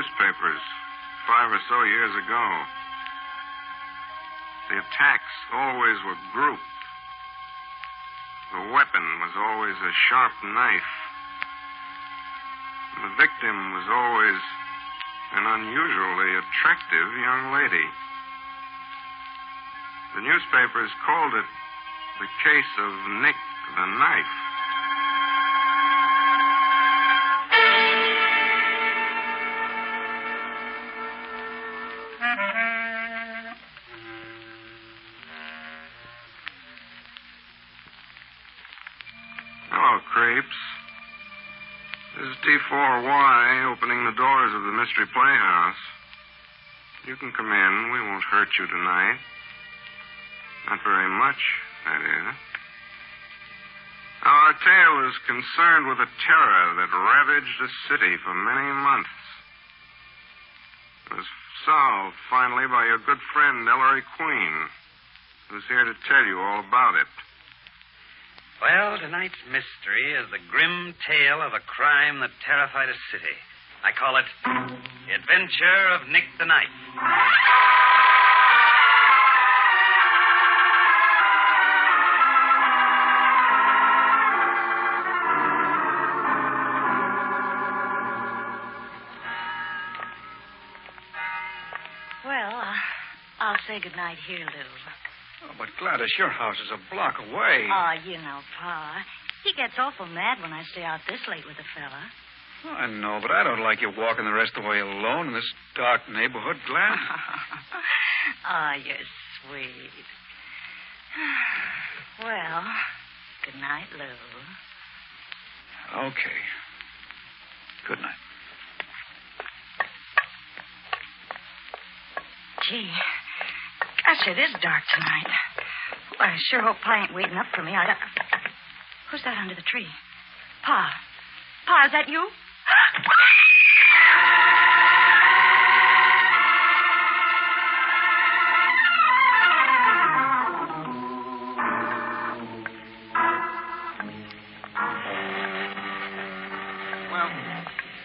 newspapers 5 or so years ago. The attacks always were grouped. The weapon was always a sharp knife. The victim was always an unusually attractive young lady. The newspapers called it the case of Nick the Knife. Hello, Creeps. This is T4Y opening the doors of the Mystery Playhouse. You can come in. We won't hurt you tonight. Not very much, that is. Our tale is concerned with a terror that ravaged the city for many months. It was solved, finally, by your good friend, Ellery Queen, who's here to tell you all about it. Well, tonight's mystery is the grim tale of a crime that terrified a city. I call it The Adventure of Nick the Knife. Well, I'll say goodnight here, Lou. Oh, but Gladys, your house is a block away. Oh, you know, Pa. He gets awful mad when I stay out this late with a fella. Oh, I know, but I don't like you walking the rest of the way alone in this dark neighborhood, Gladys. Oh, you're sweet. Well, good night, Lou. Okay. Good night. Gee, gosh, it is dark tonight. Well, I sure hope Pa ain't waiting up for me. Who's that under the tree? Pa. Pa, is that you? Well,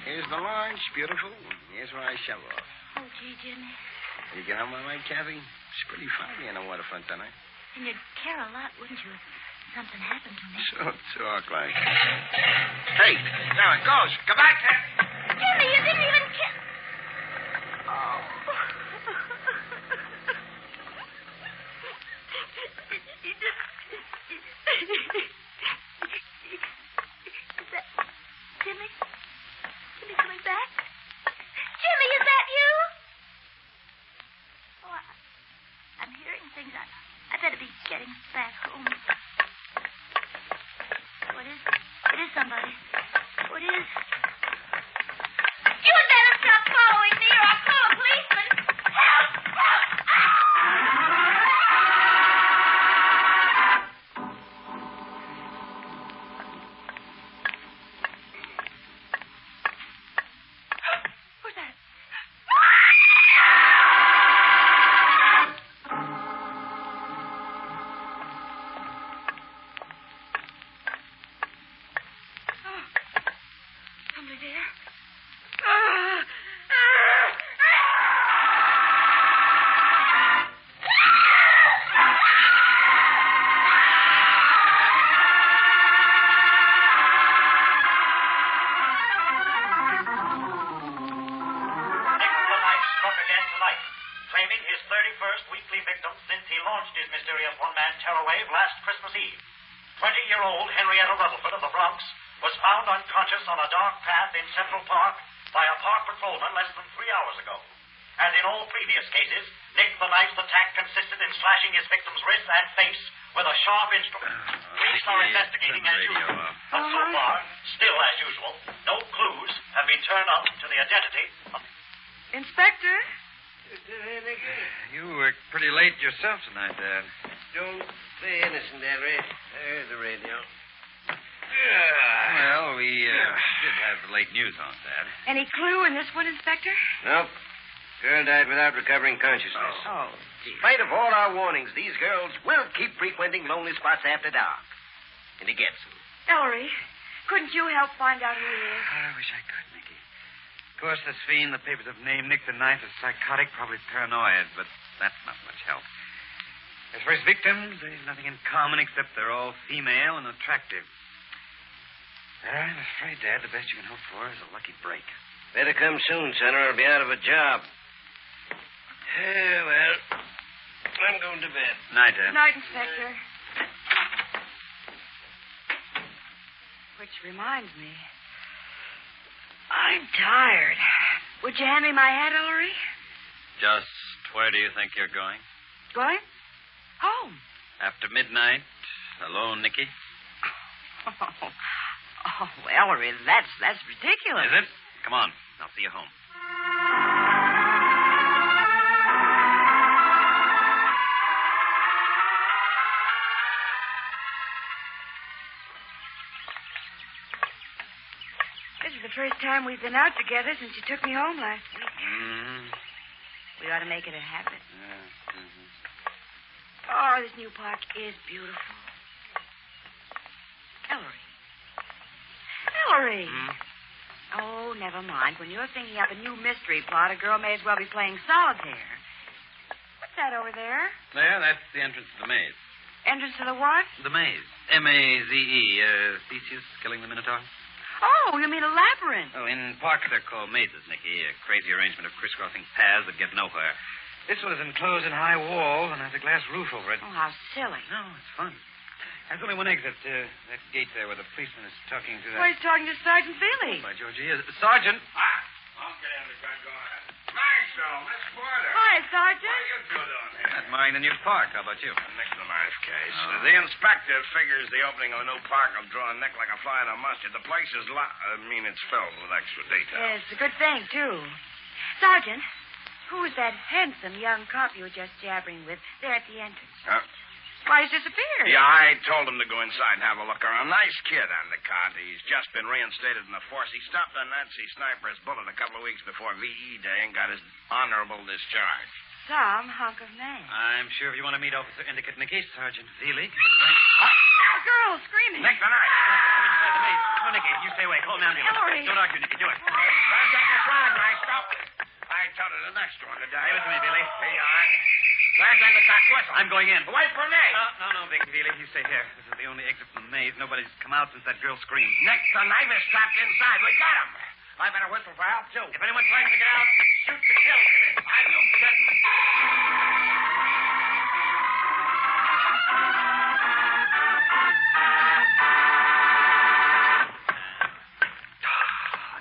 here's the launch. Beautiful. Here's where I shove off. Oh, gee, Jimmy. You get home all right, Kathy? It's pretty foggy in the waterfront tonight. And you'd care a lot, wouldn't you, if something happened to me? So talk like. Hey, there it goes. Come back, Kathy. Jimmy, you didn't even kiss. Oh. Is that Jimmy? Jimmy coming back? Jimmy, is that you? Oh, I'm hearing things. I better be getting back home. What is it? It is somebody. What is? You had better stop following me or I'll call a policeman. Help! Help! Who's that? Somebody there. Claiming his 31st weekly victim since he launched his mysterious one-man terror wave last Christmas Eve. 20-year-old Henrietta Rutherford of the Bronx was found unconscious on a dark path in Central Park by a park patrolman less than 3 hours ago. As in all previous cases, Nick the Knife's attack consisted in slashing his victim's wrist and face with a sharp instrument. Police are investigating as usual. But so far, still as usual, no clues have been turned up to the identity of... Inspector? You worked pretty late yourself tonight, Dad. Don't play innocent, Ellery. There's the radio. Well, we did have the late news on, Dad. Any clue in this one, Inspector? Nope. Girl died without recovering consciousness. Oh, In spite of all our warnings, these girls will keep frequenting lonely spots after dark. And it gets them. Ellery, couldn't you help find out who he is? I wish I could, Nicky. Of course, this fiend the papers have named Nick the Knife as psychotic, probably paranoid, but that's not much help. As for his victims, there's nothing in common except they're all female and attractive. I'm afraid, Dad, the best you can hope for is a lucky break. Better come soon, son, or I'll be out of a job. Well, I'm going to bed. Night, Dad. Night, Inspector. Which reminds me, I'm tired. Would you hand me my hat, Ellery? Just where do you think you're going? Going? Home. After midnight, alone, Nicky? Oh, Ellery, that's ridiculous. Is it? Come on. I'll see you home. This is the first time we've been out together since you took me home last week. Mm-hmm. We ought to make it a habit. Mm-hmm. Oh, this new park is beautiful. Ellery. Mm. Oh, never mind. When you're thinking up a new mystery plot, a girl may as well be playing solitaire. What's that over there? There, that's the entrance to the maze. Entrance to the what? The maze. M-A-Z-E. Theseus killing the Minotaur. Oh, you mean a labyrinth. Oh, in parks they're called mazes, Nicky. A crazy arrangement of crisscrossing paths that get nowhere. This one is enclosed in high walls and has a glass roof over it. Oh, how silly. No, it's fun. There's only one exit. That gate there where the policeman is talking to that... Oh, he's talking to Sergeant Billy. By George, he is. Sergeant! I'll get in the car. Go ahead. Marshal, Miss Porter. Hi, Sergeant. What are you two doing here? Admiring the new park. How about you? Nick's a nice case. Oh. The inspector figures the opening of a new park will draw Nick like a fly in a mustard. The place is it's filled with extra details. Yes, it's a good thing, too. Sergeant, who is that handsome young cop you were just jabbering with there at the entrance? Huh? Why, he's disappeared. Yeah, I told him to go inside and have a look around. Nice kid on the cot. He's just been reinstated in the force. He stopped a Nazi sniper's bullet a couple of weeks before V.E. Day and got his honorable discharge. Some hunk of man. I'm sure if you want to meet Officer Indicate Nicky, Sergeant Veely. A girl screaming. Nick the Knife. Come inside the maze. Come on, Nicky. You stay away. Call an ambulance. Ellery. Don't argue, Nicky. Do it. Get your rod, Maestro. I told her the next one to die. Stay with me, Billy. Here you are. Glad then the cop whistle. I'm going in. Wait for me. No, Vic Veely. You stay here. This is the only exit from the maze. Nobody's come out since that girl screamed. Nick the Knife is trapped inside. We got him. I better whistle for help, too. If anyone tries to get out, shoot to kill, Billy. I knew that.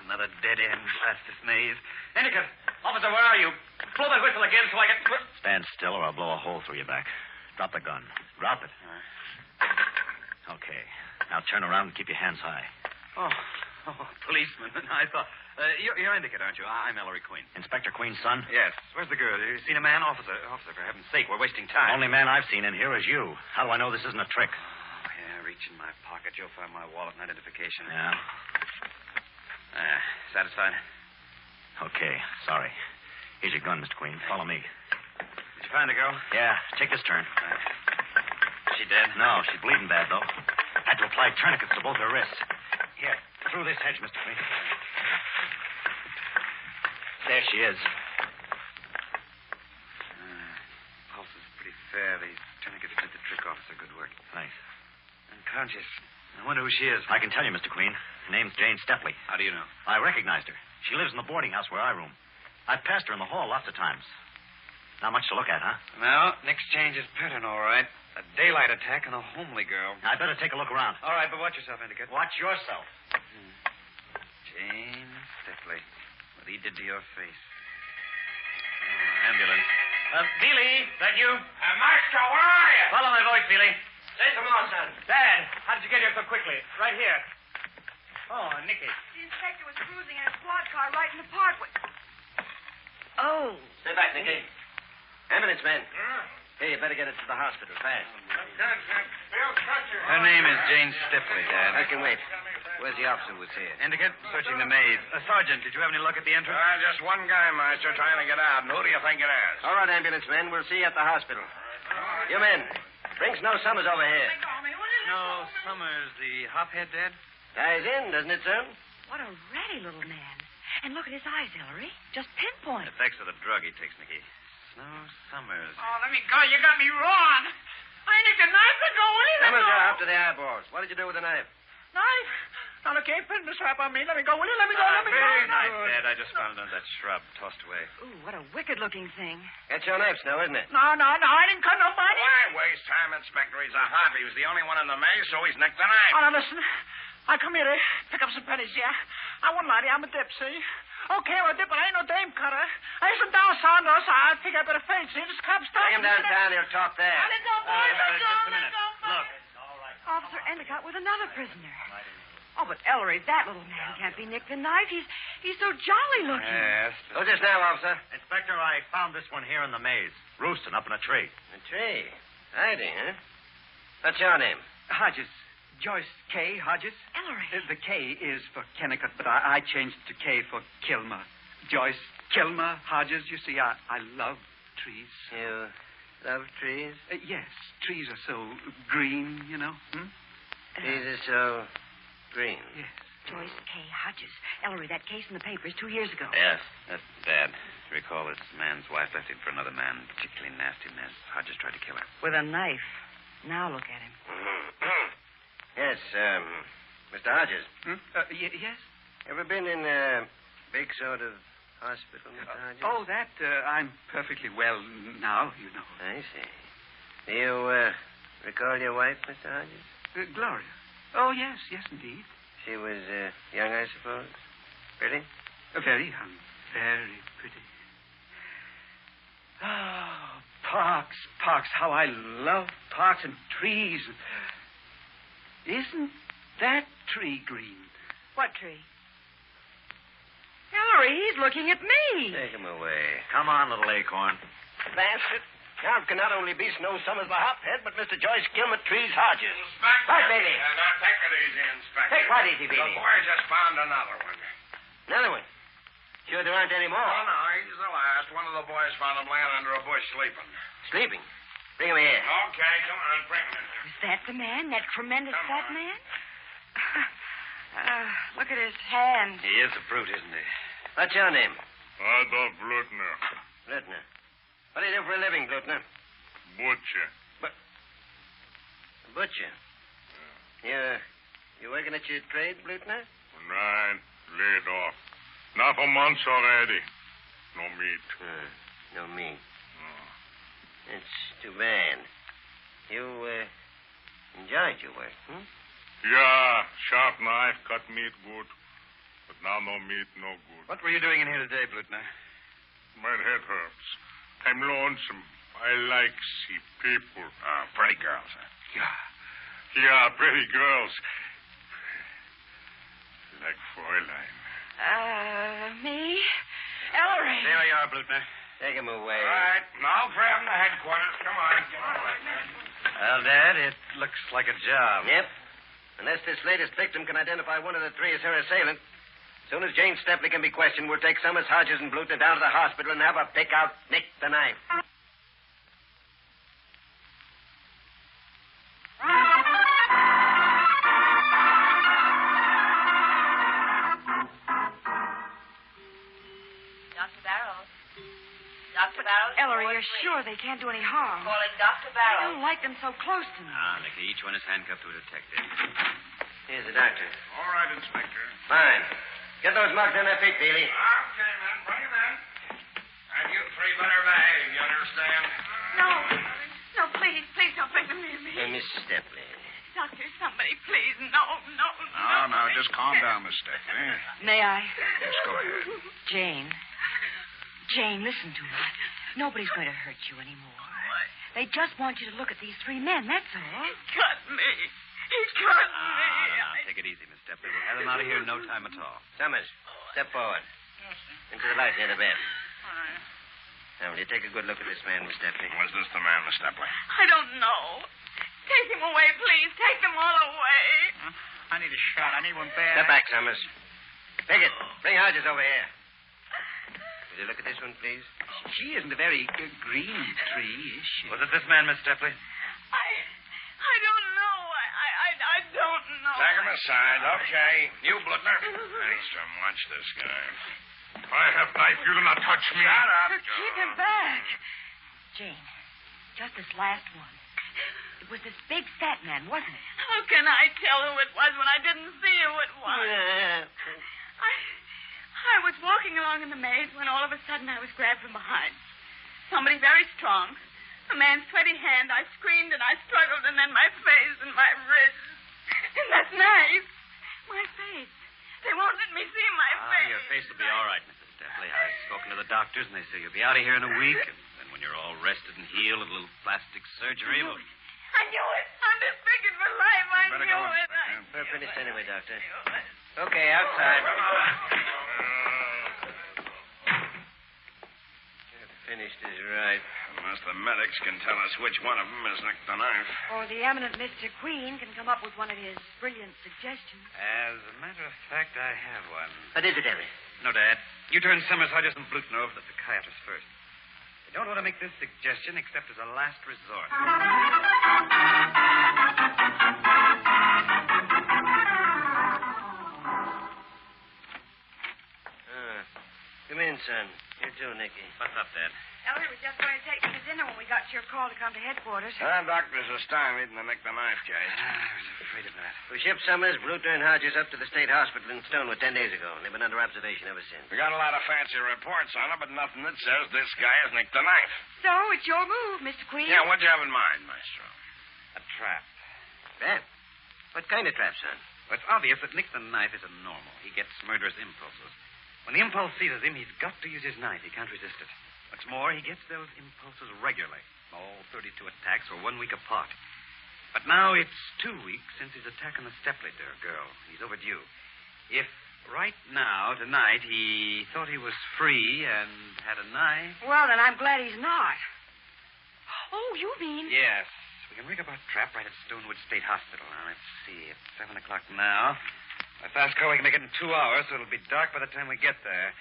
Another dead end. Blast this maze. Indicate. Officer, where are you? Blow that whistle again so I can... Stand still or I'll blow a hole through your back. Drop the gun. Drop it. Okay. Now turn around and keep your hands high. Oh, policeman. I thought... You're Indicate, aren't you? I'm Ellery Queen. Inspector Queen's son? Yes. Where's the girl? You seen a man? Officer, for heaven's sake, we're wasting time. Only man I've seen in here is you. How do I know this isn't a trick? Oh, yeah, reach in my pocket. You'll find my wallet and identification. Yeah? Satisfied? Okay. Sorry. Here's your gun, Mr. Queen. Follow me. Did you find the girl? Yeah. Take this turn. She dead? No, she's bleeding bad, though. Had to apply tourniquets to both her wrists. Here, through this hedge, Mr. Queen. There she is. Pulse is pretty fair. These tourniquets did the trick, officer. Good work. Thanks. Unconscious. I wonder who she is. I can tell you, Mr. Queen. Her name's Jane Stepley. How do you know? I recognized her. She lives in the boarding house where I room. I've passed her in the hall lots of times. Not much to look at, huh? Well, Nick's change his pattern, all right. A daylight attack on a homely girl. I better take a look around. All right, but watch yourself, Indicate. Watch yourself. Jane Stepley. What he did to your face. Oh, ambulance. Veely, that you? Maestro, where are you? Follow my voice, Veely. Say some more, son. Dad, how did you get here so quickly? Right here. Oh, Nicky. The inspector was cruising in a squad car right in the parkway. Oh. Stay back, Nicky. Ambulance man. Hey, you better get it to the hospital fast. Her name is Jane Stepley, Dad. I can wait. Where's the officer who's here? Indicate, searching the maze. Sergeant, did you have any luck at the entrance? Just one guy, Master, trying to get out. And who do you think it is? All right, ambulance men. We'll see you at the hospital. You men, bring Snow Summers over here. No, Summers, the hophead, Dad? Ties in, doesn't it, son? What a ratty little man. And look at his eyes, Ellery. Just pinpoint. Effects of the drug he takes, Nicky. Snow Summers. Oh, let me go. You got me wrong. I nicked a knife to go in. Summers, you're up to the eyeballs. What did you do with the knife? Knife? Now, look, ain't putting the strap on me. Let me go, will you? Let me go. Let me go. Dad, I just found it under that shrub, tossed away. Ooh, what a wicked-looking thing. That's your knife, Snow, isn't it? No. I didn't cut nobody. Why waste time, Inspector? He's a hot. He was the only one in the maze, so he's nicked the knife. Oh, now, listen. I come here to pick up some pennies, yeah? I wouldn't lie to you. I'm a dip, see? Okay, I'm a dip, but I ain't no dame cutter. I isn't down sounder, so I think I better faint, see? This cop stopped. Bring him downtown. He'll talk there. Let go, boy. Let go. Just a minute. Look. Officer Endicott with another prisoner. Oh, but Ellery, that little man can't be Nick the Knife. He's so jolly looking. Yes. Who's this now, officer? Inspector, I found this one here in the maze. Roosting up in a tree. A tree. Hiding, huh? What's your name? Hodges. Joyce K. Hodges. Ellery. The K is for Kennicott, but I changed to K for Kilmer. Joyce Kilmer Hodges. You see, I love trees. You love trees? Yes. Trees are so green, you know. Trees are so green. Yes. Joyce K. Hodges. Ellery, that case in the papers 2 years ago. Yes, that's Dad. Recall this man's wife left him for another man, particularly nasty mess. Hodges tried to kill her. With a knife. Now look at him. Yes, Mr. Hodges. Yes? Ever been in a big sort of hospital, Mr. Hodges? Oh, that, I'm perfectly well now, you know. I see. Do you, recall your wife, Mr. Hodges? Gloria. Oh, yes, indeed. She was, young, I suppose? Pretty? Very young. Very pretty. Oh, parks. How I love parks and trees. Isn't that tree green? What tree? Ellery, he's looking at me. Take him away. Come on, little acorn. Bastard. Count can not only be Snow Summers the Hophead, but Mr. Joyce Kilmer Trees Hodges. Inspector. Right, Bailey. Now, take it easy, Inspector. Hey, what easy, Bailey? The boy just found another one. Another one? Sure there aren't any more? Oh, no, he's the last. One of the boys found him laying under a bush sleeping. Sleeping? Bring him here. Okay, come on, bring him in. Is that the man? That tremendous Come fat on. man? Look at his hand. He is a brute, isn't he? What's your name? Adolf Blutner. Blutner. What do you do for a living, Blutner? Butcher. Butcher. You working at your trade, Blutner? Right. Laid off. Now for months already. No meat. No meat. It's too bad. You, enjoyed your work, Yeah, sharp knife, cut meat good. But now no meat, no good. What were you doing in here today, Blutner? My head hurts. I'm lonesome. I like see people. Pretty girls, huh? Yeah, pretty girls. Like Fräulein. Me? Ellery. There you are, Blutner. Take him away. All right, now for him to headquarters. Come on. Well, Dad, it looks like a job. Yep. Unless this latest victim can identify one of the three as her assailant, as soon as Jane Stepley can be questioned, we'll take Summers, Hodges, and Blutner down to the hospital and have her pick out Nick the Knife. Dr. Barrows? Ellery, you're sure they can't do any harm? Calling Dr. I Barrows. don't like them so close to me. Nicky, each one is handcuffed to a detective. Here's the doctor. All right, Inspector. Fine. Get those mugs on their feet, Bailey. Okay, man. Bring him in. And you three better behave, you understand? No, please don't bring them near me. Hey, Miss Stepley. Doctor, somebody, please. No. No, just calm down, Miss Stephanie. May I? Yes, go ahead. Jane, listen to me. Nobody's going to hurt you anymore. They just want you to look at these three men, that's all. He cut me. Now, take it easy, Miss Stepley. We'll have him out of here in no time at all. Summers, step forward. Into the light near the bed. Now, will you take a good look at this man, Miss Stepley? Was this the man, Miss Stepley? I don't know. Take him away, please. Take them all away. I need a shot. I need one bad. Step back, Summers. Pickett, bring Hodges over here. Will you look at this one, please? She isn't a very green tree, is she? Was it this man, Miss Stepley? I don't know. I don't know. Take him aside, okay. You, Blutner. Nystrom, watch this guy. I have knife. You do not touch me. Shut up. Keep him back. Jane, just this last one. It was this big fat man, wasn't it? How can I tell who it was when I didn't see who it was? I was walking along in the maze when all of a sudden I was grabbed from behind. Somebody very strong. A man's sweaty hand. I screamed and I struggled, and then my face and my wrist. And that knife. My face. They won't let me see my face. Your face will be all right, Mrs. Depley. I've spoken to the doctors, and they say you'll be out of here in a week. And then when you're all rested and healed, a little plastic surgery will... I knew it. I'm disfigured for life. I Better knew go on, it. We're finished anyway, Doctor. Okay, outside. Finished is right. Unless the medics can tell us which one of them is Nick the Knife. Or the eminent Mr. Queen can come up with one of his brilliant suggestions. As a matter of fact, I have one. What is it, Harry? No, Dad. You turn Summers, Hodges, and Bluten over to the psychiatrist first. I don't want to make this suggestion except as a last resort. Come in, son. You too, Nicky. What's up, Dad? Ellery was just going to take me to dinner when we got your call to come to headquarters. Doctors are stymied in the Nick the Knife case. I was afraid of that. We shipped Summers, Bluter, and Hodges up to the state hospital in Stonewood 10 days ago, and they've been under observation ever since. We got a lot of fancy reports on it, but nothing that says this guy is Nick the Knife. So it's your move, Mr. Queen. Yeah, what'd you have in mind, Maestro? A trap. Trap? What kind of trap, son? Well, it's obvious that Nick the Knife isn't normal. He gets murderous impulses. When the impulse seizes him, he's got to use his knife. He can't resist it. What's more, he gets those impulses regularly. All 32 attacks were 1 week apart. But now it's 2 weeks since his attack on the Stepley girl. He's overdue. If right now, tonight, he thought he was free and had a knife... Well, then I'm glad he's not. Oh, you mean... Yes. We can rig up our trap right at Stonewood State Hospital. Now, let's see. It's 7 o'clock now. By fast car, we can make it in 2 hours, so it'll be dark by the time we get there.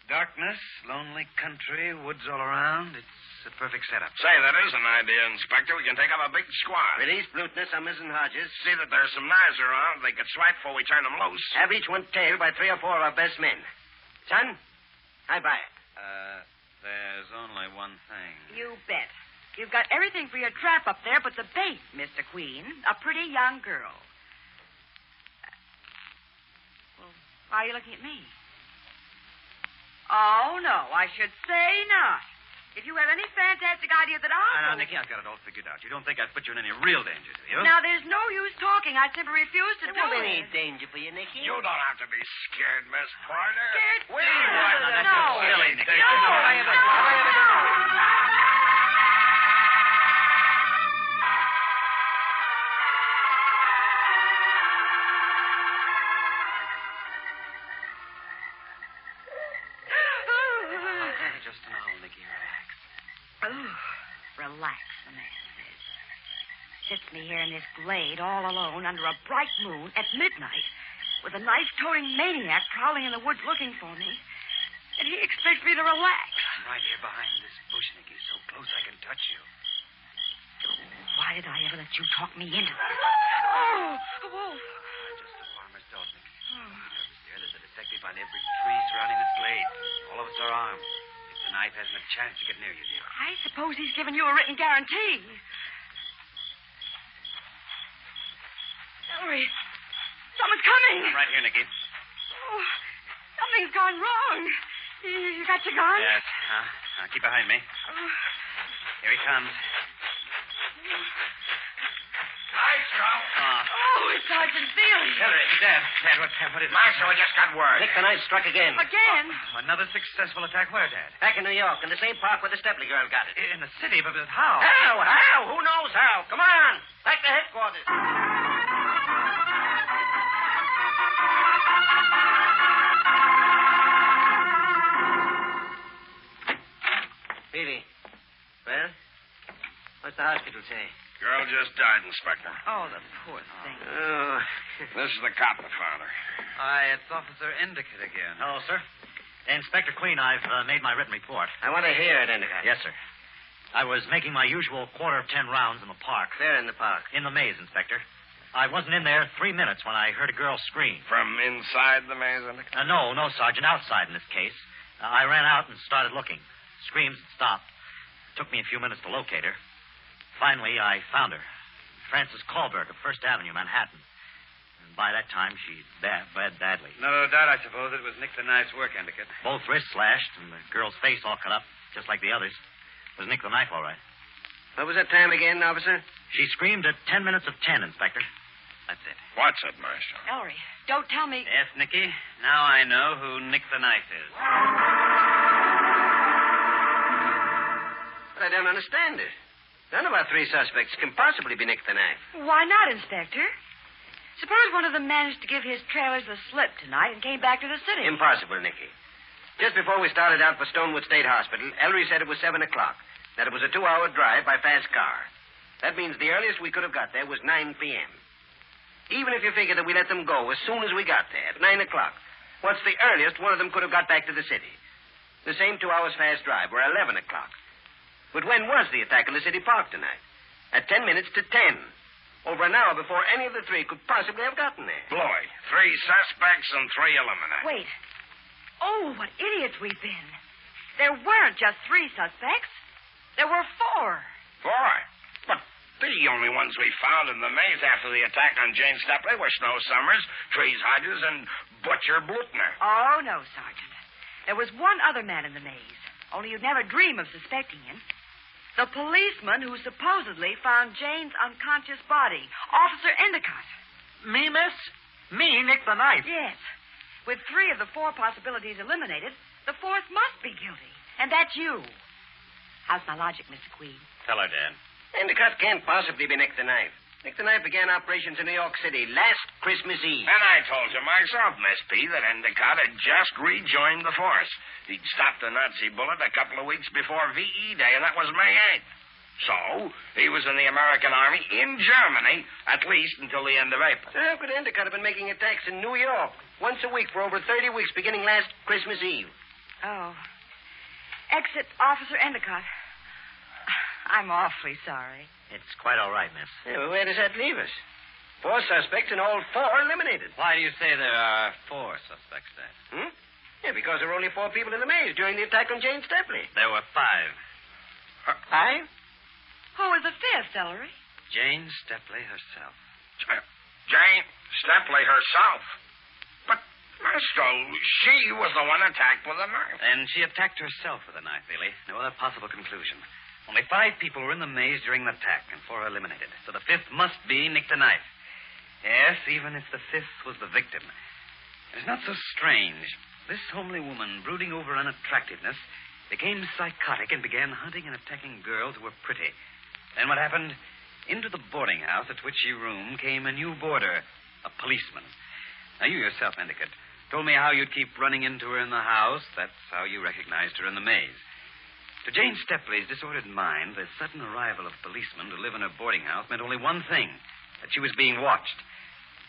Darkness, lonely country, woods all around. It's a perfect setup. Say, that is an idea, Inspector. We can take up a big squad. Release Bluter, Summers, and Hodges. See that there's some knives around they could swipe before we turn them loose. Have each one tailed by 3 or 4 of our best men. Son, high by it. There's only one thing. You bet. You've got everything for your trap up there but the bait, Mr. Queen. A pretty young girl. Well, why are you looking at me? Oh, no, I should say not. If you have any fantastic idea that I'll... Now, Nicky, I've got it all figured out. You don't think I've put you in any real danger, do you? Now, there's no use talking. I simply refuse to do There won't it. be any danger for you, Nicky. You don't have to be scared, Miss Porter. Scared? Wait, No. That's silly, Nicky. No. Just now, Nicky, relax. Oh, relax, the man says. Sits me here in this glade all alone under a bright moon at midnight with a knife-toting maniac prowling in the woods looking for me. And he expects me to relax. I'm right here behind this bush, Nicky, so close I can touch you. Why did I ever let you talk me into this? Oh, a wolf. Just a farmer's dog, Nicky. There's a detective on every tree surrounding this glade. All of us are armed. The knife hasn't a chance to get near you, dear. I suppose he's given you a written guarantee. Ellery, someone's coming. I'm right here, Nicky. Oh, something's gone wrong. You got your gun? Yes. Now, keep behind me. Here he comes. Oh, it's Sergeant Bailey. Ellery, Dad, what is it? Maestro, I just got word. Nick the Knife struck again. Again? Another successful attack. Where, Dad? Back in New York, in the same park where the Stepley girl got it. In the city, but how? How? Who knows how? Come on. Back to headquarters. Petey. Well, what's the hospital say? Girl just died, Inspector. Oh, the poor thing. Oh. This is the cop that found her. Hi, it's Officer Endicott again. Hello, sir. Inspector Queen, I've made my written report. I want to hear it, Endicott. Yes, sir. I was making my usual 9:45 rounds in the park. There in the park. In the maze, Inspector. I wasn't in there 3 minutes when I heard a girl scream. From inside the maze, Endicott? No, Sergeant. Outside in this case. I ran out and started looking. Screams had stopped. Took me a few minutes to locate her. Finally, I found her. Frances Kahlberg of First Avenue, Manhattan. And by that time, she'd bled badly. No doubt, I suppose, it was Nick the Knife's work, Endicott. Both wrists slashed and the girl's face all cut up, just like the others. It was Nick the Knife, all right. What was that time again, officer? She screamed at 10 minutes of 10, Inspector. That's it. What's it, Maestro? Ellery, don't tell me. Yes, Nicky. Now I know who Nick the Knife is. But I don't understand it. None of our three suspects can possibly be Nick the Knife. Why not, Inspector? Suppose one of them managed to give his trailers the slip tonight and came back to the city. Impossible, Nicky. Just before we started out for Stonewood State Hospital, Ellery said it was 7 o'clock, that it was a 2-hour drive by fast car. That means the earliest we could have got there was 9 p.m. Even if you figure that we let them go as soon as we got there, at 9 o'clock, what's the earliest one of them could have got back to the city? The same 2 hours fast drive, or 11 o'clock. But when was the attack on the city park tonight? At 10 minutes to 10. Over an hour before any of the three could possibly have gotten there. Bluey, 3 suspects and 3 eliminated. Wait. Oh, what idiots we've been. There weren't just 3 suspects. There were 4. 4? But the only ones we found in the maze after the attack on Jane Stepley were Snow Summers, Trees Hodges, and Butcher Blutner. Oh, no, Sergeant. There was one other man in the maze, only you'd never dream of suspecting him. The policeman who supposedly found Jane's unconscious body, Officer Endicott. Me, miss? Me, Nick the Knife? Yes. With 3 of the 4 possibilities eliminated, the 4th must be guilty. And that's you. How's my logic, Mr. Queen? Tell her, Dan. Endicott can't possibly be Nick the Knife. Nick the Knife began operations in New York City last Christmas Eve. And I told you myself, Miss P, that Endicott had just rejoined the force. He'd stopped a Nazi bullet a couple of weeks before VE Day, and that was May 8th. So, he was in the American Army in Germany, at least until the end of April. So how could Endicott have been making attacks in New York once a week for over 30 weeks, beginning last Christmas Eve? Oh. Exit Officer Endicott. I'm awfully sorry. It's quite all right, miss. Yeah, well, where does that leave us? 4 suspects and all 4 eliminated. Why do you say there are 4 suspects, Dan? Yeah, because there were only 4 people in the maze during the attack on Jane Stepley. There were 5. 5? Who was the 5th, Ellery? Jane Stepley herself. Jane Stepley herself? But, Maestro, she was the one attacked with a knife. And she attacked herself with a knife, Billy. No other possible conclusion. Only 5 people were in the maze during the attack, and 4 eliminated. So the 5th must be Nick the Knife. Yes, even if the 5th was the victim. It's not so strange. This homely woman, brooding over unattractiveness, became psychotic and began hunting and attacking girls who were pretty. Then what happened? Into the boarding house at which she roomed came a new boarder, a policeman. Now, you yourself, Endicott, told me how you'd keep running into her in the house. That's how you recognized her in the maze. To Jane Stepley's disordered mind, the sudden arrival of policemen to live in her boarding house meant only one thing, that she was being watched.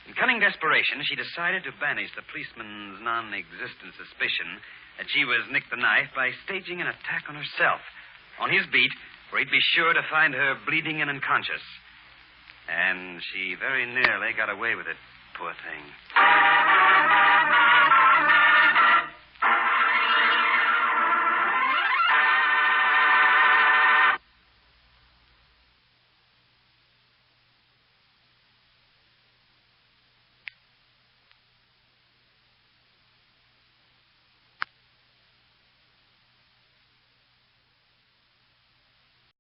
In cunning desperation, she decided to banish the policeman's non-existent suspicion that she was Nick the Knife by staging an attack on herself, on his beat, where he'd be sure to find her bleeding and unconscious. And she very nearly got away with it, poor thing.